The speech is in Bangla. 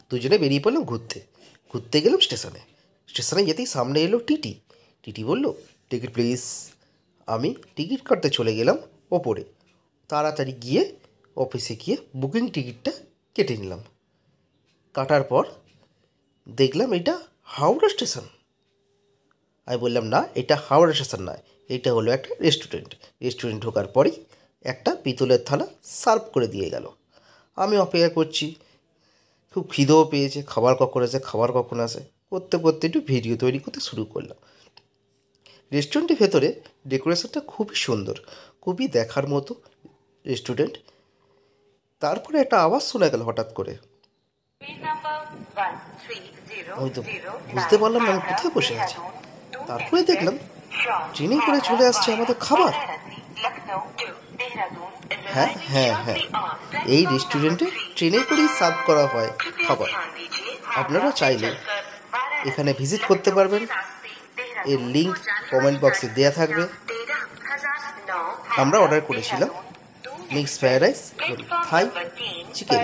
দুজনে বেরিয়ে পড়লাম ঘুরতে গেলাম স্টেশনে যেতেই সামনে এলো টিটি বলল, টিকিট প্লিজ। আমি টিকিট কাটতে চলে গেলাম ওপরে, তাড়াতাড়ি গিয়ে অফিসে গিয়ে বুকিং টিকিটটা কেটে নিলাম। কাটার পর দেখলাম এটা হাওড়া স্টেশন। আমি বললাম, না, এটা হাওড়া স্টেশন নয়, এটা হলো একটা রেস্টুরেন্ট ঢোকার পরেই একটা পিতলের থালা সার্ভ করে দিয়ে গেল। আমি অপেক্ষা করছি, খুব খিদেও পেয়েছে, খাবার কখন আসে করতে করতে একটু ভিডিও তৈরি করতে শুরু করলাম। রেস্টুরেন্টের ভেতরে ডেকোরেশনটা খুবই সুন্দর, খুবই দেখার মতো রেস্টুরেন্ট। তারপরে একটা আওয়াজ শোনা গেল হঠাৎ করে। আমি তো বুঝতে পারলাম না আমি কোথায় বসে আছি। তারপরে দেখলাম ট্রেনে করে চলে আসছে আমাদের খাবার। হ্যাঁ, এই রেস্টুরেন্টে ট্রেনে করেই সার্ভ করা হয় খাবার। আপনারা চাইলে এখানে ভিজিট করতে পারবেন, এর লিঙ্ক কমেন্ট বক্সে দেওয়া থাকবে। আমরা অর্ডার করেছিলাম মিক্সড ফ্রাইড রাইস এবং থাই চিকেন।